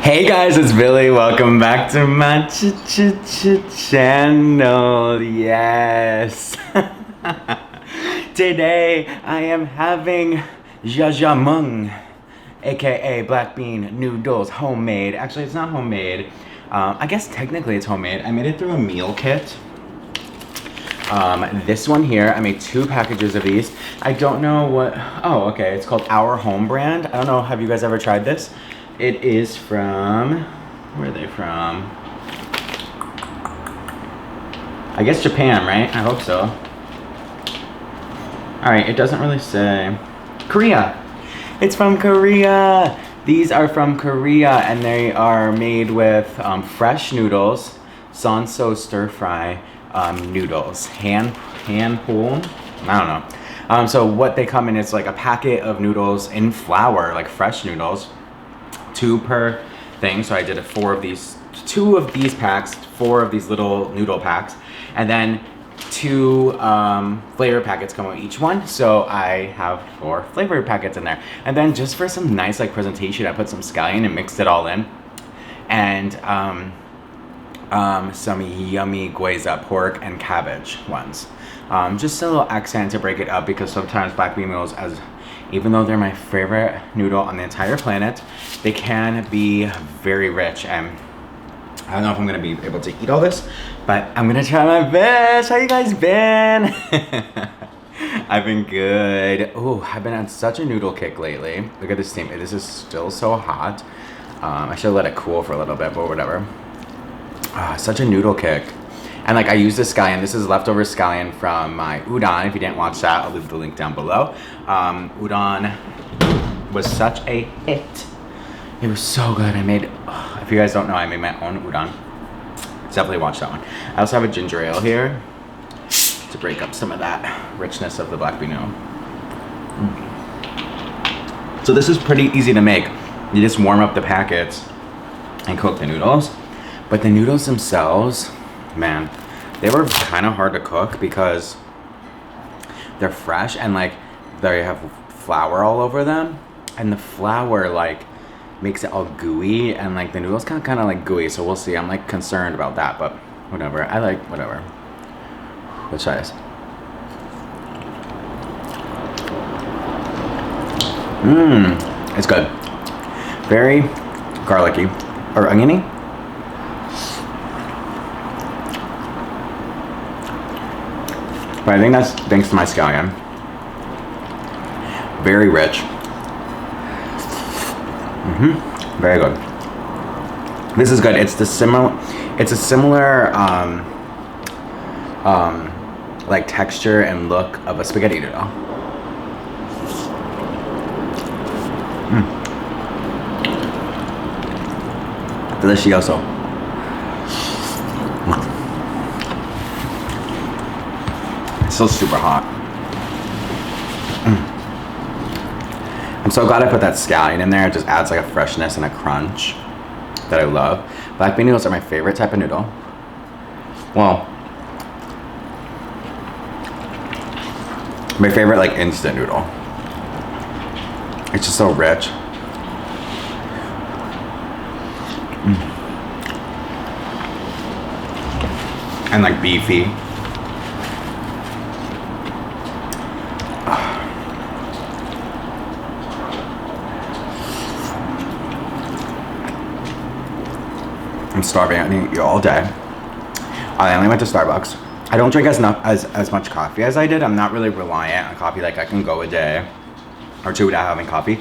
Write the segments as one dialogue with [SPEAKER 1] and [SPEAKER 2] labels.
[SPEAKER 1] Hey guys, it's Billy. Welcome back to my channel. Yes. Today I am having Jajangmyeon, aka Black Bean Noodles, homemade. Actually, it's not homemade. I guess technically it's homemade. I made it through a meal kit. This one here, I made 2 packages of these. I don't know what, oh, okay, it's called Our Home brand. I don't know, have you guys ever tried this? It is from, where are they from? I guess Japan, right? I hope so. All right, it doesn't really say. Korea. It's from Korea. These are from Korea and they are made with fresh noodles, sanso stir fry noodles, hand pulled. I don't know. So what they come in is like a packet of noodles in flour, like fresh noodles. 2 per thing, so I did 2 of these packs, 4 of these little noodle packs, and then 2 flavor packets come with each one, so I have 4 flavor packets in there. And then just for some nice like presentation, I put some scallion and mixed it all in, and some yummy Gyoza pork and cabbage ones. Just a little accent to break it up, because sometimes black bean noodles, even though they're my favorite noodle on the entire planet, they can be very rich, and I don't know if I'm gonna be able to eat all this, but I'm gonna try my best. How you guys been? I've been good. Oh, I've been on such a noodle kick lately. Look at this steam. This is still so hot. I should let it cool for a little bit, but whatever. Such a noodle kick. And like I use this scallion. This is leftover scallion from my udon. If you didn't watch that, I'll leave the link down below. Udon was such a hit. It was so good. If you guys don't know, I made my own udon. Definitely watch that one. I also have a ginger ale here to break up some of that richness of the black bean noodle. So this is pretty easy to make. You just warm up the packets and cook the noodles. But the noodles themselves, man, they were kind of hard to cook because they're fresh and like they have flour all over them, and the flour like makes it all gooey, and like the noodles kind of like gooey, so we'll see. I'm like concerned about that, but whatever. I like whatever. Let's try this. It's good. Very garlicky or oniony. But I think that's thanks to my scallion. Very rich. Very good. This is good. It's a similar like texture and look of a spaghetti noodle. Delicioso. It's still super hot. I'm so glad I put that scallion in there. It just adds like a freshness and a crunch that I love. Black bean noodles are my favorite type of noodle. Well, my favorite like instant noodle. It's just so rich. And like beefy. I'm starving. I can eat all day. I only went to Starbucks. I don't drink as much coffee as I did. I'm not really reliant on coffee. Like I can go a day or 2 without having coffee.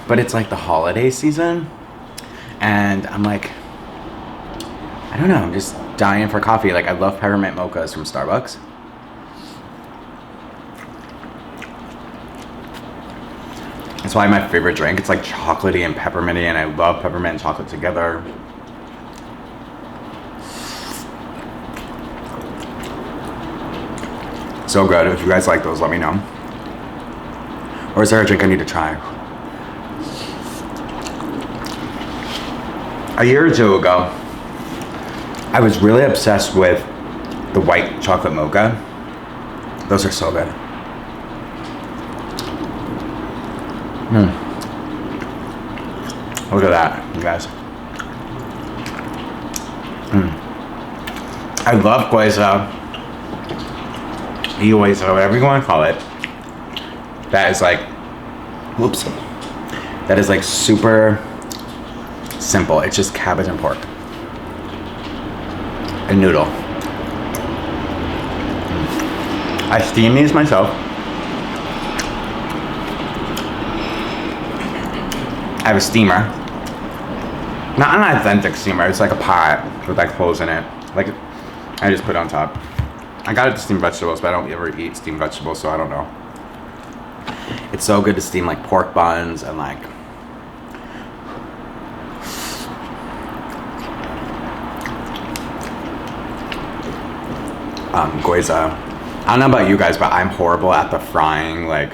[SPEAKER 1] But it's like the holiday season, and I'm like, I don't know. I'm just dying for coffee. Like I love peppermint mochas from Starbucks. It's probably my favorite drink. It's like chocolatey and pepperminty, and I love peppermint and chocolate together. So good. If you guys like those, let me know. Or is there a drink I need to try? A year or 2 ago, I was really obsessed with the white chocolate mocha. Those are so good. Look at that, you guys. I love Gyoza. Gyoza, whatever you want to call it. That is like, whoops. That is like super simple. It's just cabbage and pork. A noodle. I steam these myself. I have a steamer. Not an authentic steamer, it's like a pot with like holes in it. Like, I just put it on top. I got it to steam vegetables, but I don't ever eat steamed vegetables, so I don't know. It's so good to steam like pork buns and like Gyoza. I don't know about you guys, but I'm horrible at the frying, like,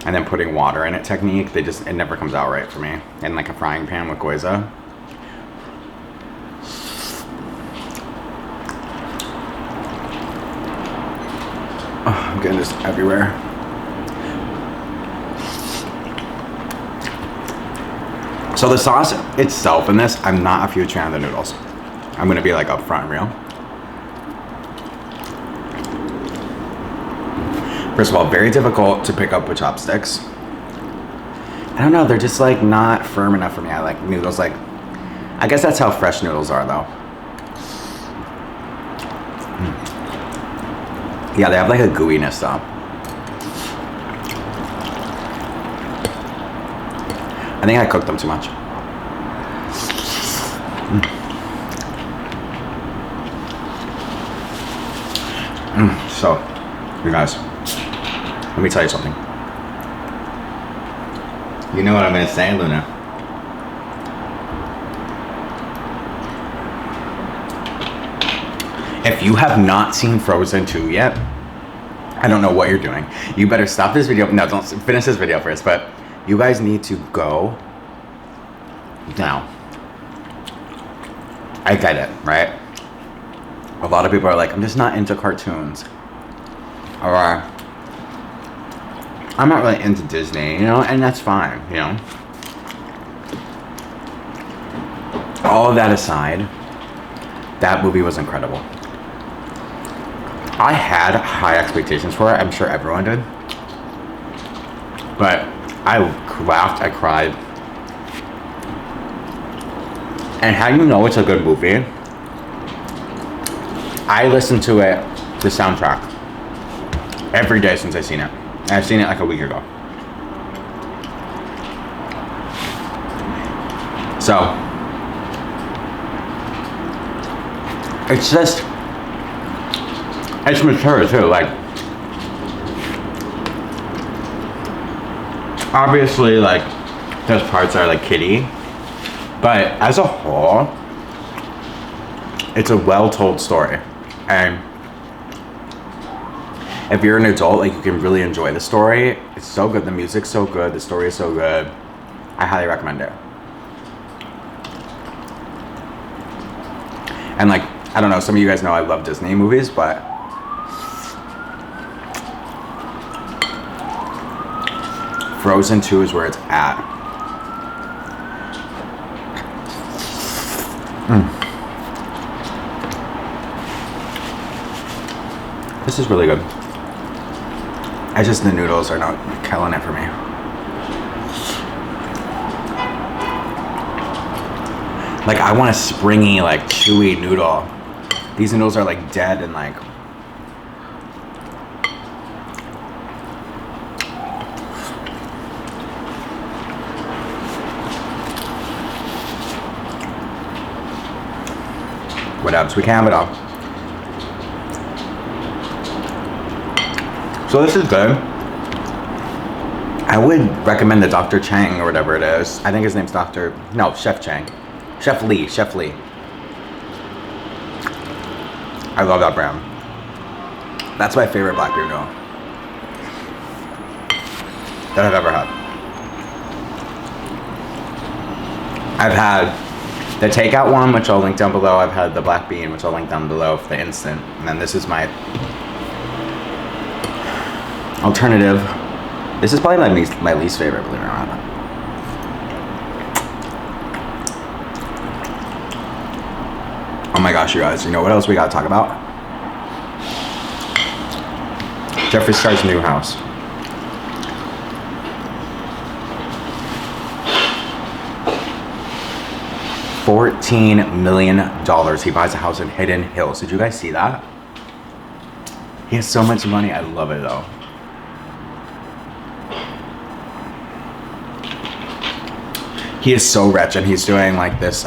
[SPEAKER 1] and then putting water in it technique. It never comes out right for me in like a frying pan with Gyoza. Oh, I'm getting this everywhere. So the sauce itself in this, I'm not a huge fan of the noodles. I'm gonna be like upfront and real. First of all, very difficult to pick up with chopsticks. I don't know, they're just like not firm enough for me. I like noodles like, I guess that's how fresh noodles are though. Yeah, they have like a gooiness though. I think I cooked them too much. So, you guys, let me tell you something. You know what I'm gonna say, Luna? If you have not seen Frozen 2 yet, I don't know what you're doing. You better stop this video. No, don't finish this video first, but you guys need to go now. I get it, right? A lot of people are like, I'm just not into cartoons. Or I'm not really into Disney, you know, and that's fine, you know. All of that aside, that movie was incredible. I had high expectations for it. I'm sure everyone did. But I laughed, I cried. And how you know it's a good movie? I listened to it, the soundtrack, every day since I've seen it. And I've seen it like a week ago. So, it's just, it's mature too, like, obviously, like, there's parts that are like kiddie, but as a whole, it's a well-told story. And if you're an adult, like, you can really enjoy the story. It's so good, the music's so good, the story is so good. I highly recommend it. And like, I don't know, some of you guys know I love Disney movies, but Frozen 2 is where it's at. This is really good. The noodles are not killing it for me. Like, I want a springy, like, chewy noodle. These noodles are like dead and like, what else? We can have it all. So this is good. I would recommend the Dr. Chang or whatever it is. I think his name's Chef Chang. Chef Lee. I love that brand. That's my favorite Black Bean Noodle that I've ever had. I've had the takeout one, which I'll link down below. I've had the black bean, which I'll link down below for the instant. And then this is my alternative. This is probably my least favorite, believe it or not. my gosh, you guys, you know what else we gotta talk about? Jeffree Star's new house. $14 million he buys a house in Hidden Hills. Did you guys see that? He has so much money. I love it though. He is so rich, and he's doing like this.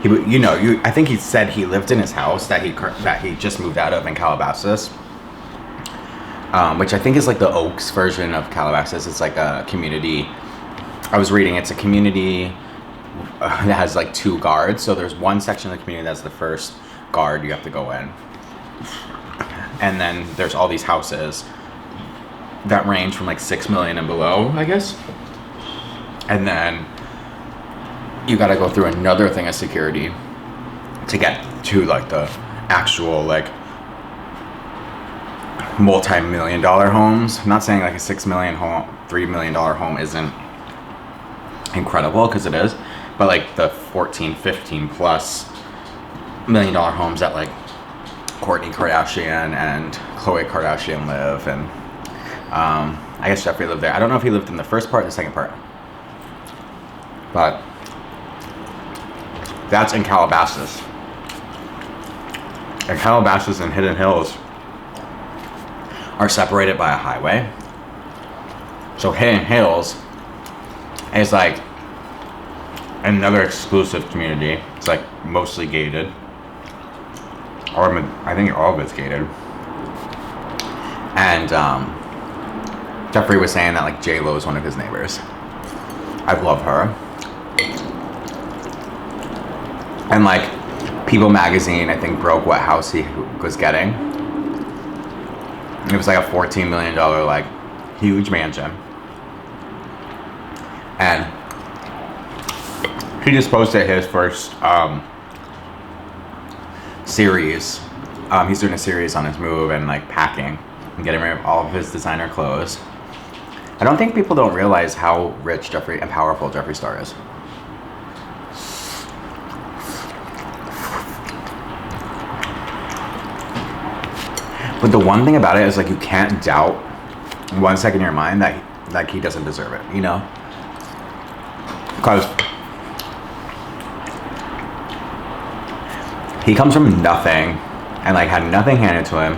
[SPEAKER 1] I think he said he lived in his house that he just moved out of in Calabasas, which I think is like the Oaks version of Calabasas. It's like a community. I was reading. It's a community that has like 2 guards. So there's one section of the community that's the first guard you have to go in, and then there's all these houses that range from like 6 million and below, I guess. And then you gotta go through another thing of security to get to like the actual like multi-million-dollar homes. I'm not saying like a $6 million home, $3 million home isn't incredible, because it is, but like the 14, 15 plus $1 million homes that like Kourtney Kardashian and Khloe Kardashian live, and I guess Jeffree lived there. I don't know if he lived in the first part or the second part, but that's in Calabasas. And Calabasas and Hidden Hills are separated by a highway. So Hidden Hills is like another exclusive community. It's like mostly gated. Or I think all of it's gated. And Jeffree was saying that like J-Lo is one of his neighbors. I love her. And like People magazine, I think, broke what house he was getting. It was like a $14 million like huge mansion. And he just posted his first series. He's doing a series on his move and like packing and getting rid of all of his designer clothes. I don't think people don't realize how rich Jeffree and powerful Jeffree Star is. But the one thing about it is like you can't doubt 1 second in your mind that like he doesn't deserve it, you know? Because he comes from nothing and like had nothing handed to him.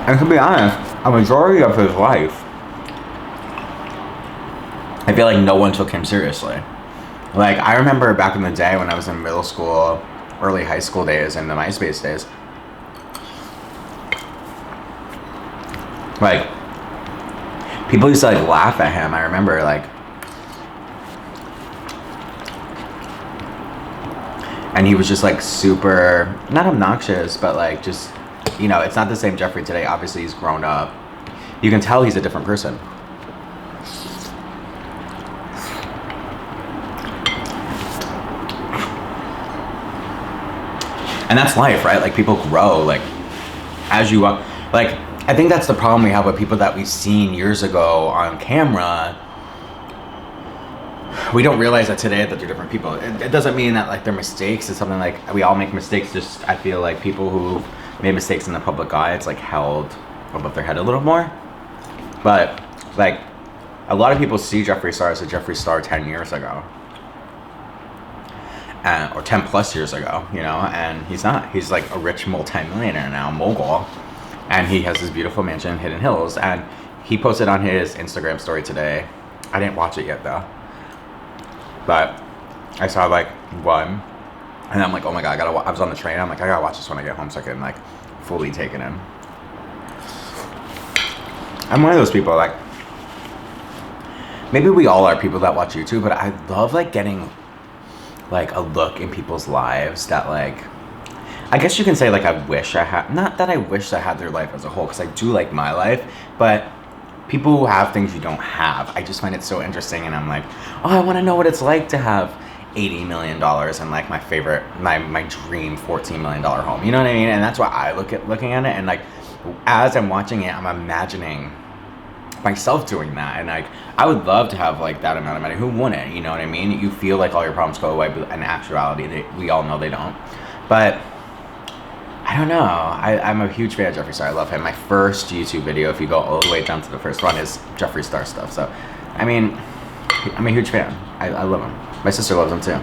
[SPEAKER 1] And to be honest, a majority of his life, I feel like no one took him seriously. Like I remember back in the day when I was in middle school, early high school days, and the MySpace days. Like people used to like laugh at him. I remember like, and he was just like super, not obnoxious, but like just, you know, it's not the same Jeffree today. Obviously he's grown up. You can tell he's a different person. And that's life, right? Like people grow like as you like, I think that's the problem we have with people that we've seen years ago on camera. We don't realize that today that they're different people. It doesn't mean that like they're mistakes. It's something like we all make mistakes. Just I feel like people who made mistakes in the public eye, it's like held above their head a little more. But like a lot of people see Jeffree Star as a Jeffree Star 10 years ago. Or 10 plus years ago, you know, and he's not. He's like a rich multi-millionaire now, mogul. And he has this beautiful mansion in Hidden Hills. And he posted on his Instagram story today. I didn't watch it yet though. But I saw like one. And I'm like, oh my God, I was on the train. I'm like, I gotta watch this when I get home so I can like fully take it in. I'm one of those people like, maybe we all are people that watch YouTube, but I love like getting like a look in people's lives that like, I guess you can say like I wish I had, not that I wish I had their life as a whole, because I do like my life, but people who have things you don't have, I just find it so interesting. And I'm like, oh, I want to know what it's like to have $80 million and like my favorite, my dream $14 million home, you know what I mean? And that's why I looking at it, and like as I'm watching it, I'm imagining myself doing that, and like I would love to have like that amount of money. Who wouldn't? You know what I mean? You feel like all your problems go away, but in actuality, we all know they don't. But I don't know. I'm a huge fan of Jeffree Star. I love him. My first YouTube video, if you go all the way down to the first one, is Jeffree Star stuff. So, I mean, I'm a huge fan. I love him. My sister loves him too.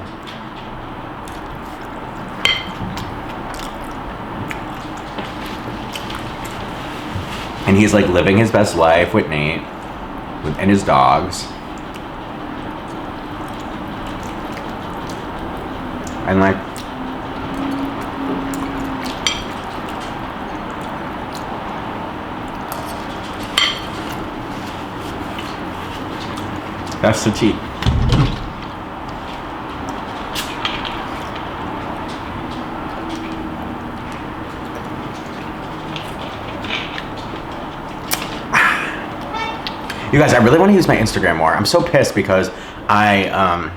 [SPEAKER 1] And he's like living his best life with Nate and his dogs. And like, that's the tea. You guys, I really want to use my Instagram more. I'm so pissed because I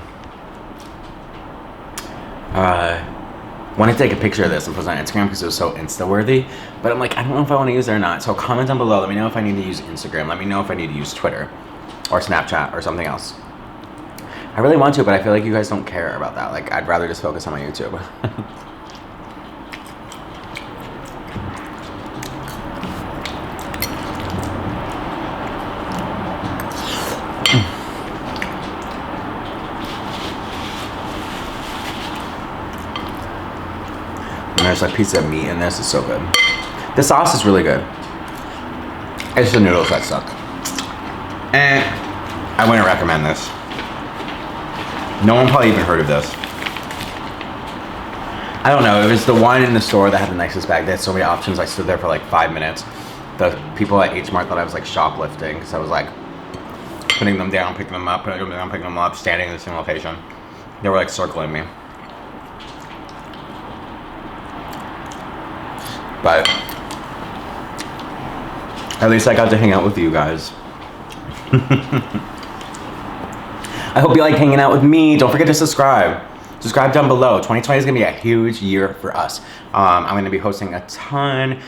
[SPEAKER 1] want to take a picture of this and post it on Instagram because it was so Insta-worthy. But I'm like, I don't know if I want to use it or not. So comment down below. Let me know if I need to use Instagram. Let me know if I need to use Twitter or Snapchat or something else. I really want to, but I feel like you guys don't care about that. Like, I'd rather just focus on my YouTube. And there's like a piece of meat in this. It's so good. The sauce is really good. It's the noodles that suck. And I wouldn't recommend this. No one probably even heard of this. I don't know. It was the one in the store that had the nicest bag. They had so many options. I stood there for like 5 minutes. The people at H Mart thought I was like shoplifting because I was like putting them down, picking them up, putting them down, picking them up, standing in the same location. They were like circling me. But at least I got to hang out with you guys. I hope you like hanging out with me. Don't forget to subscribe. Subscribe down below. 2020 is gonna be a huge year for us. I'm gonna be hosting a ton.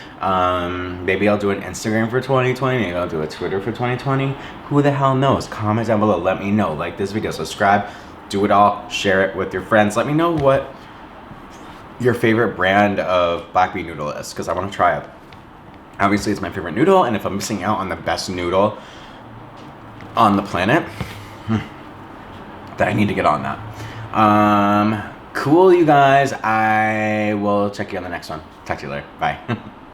[SPEAKER 1] Maybe I'll do an Instagram for 2020. Maybe I'll do a Twitter for 2020. Who the hell knows? Comment down below. Let me know. Like this video, subscribe, do it all, share it with your friends. Let me know what your favorite brand of Black Bean Noodle is, because I want to try it. Obviously, it's my favorite noodle, and if I'm missing out on the best noodle on the planet, then I need to get on that. Cool, you guys. I will check you on the next one. Talk to you later. Bye.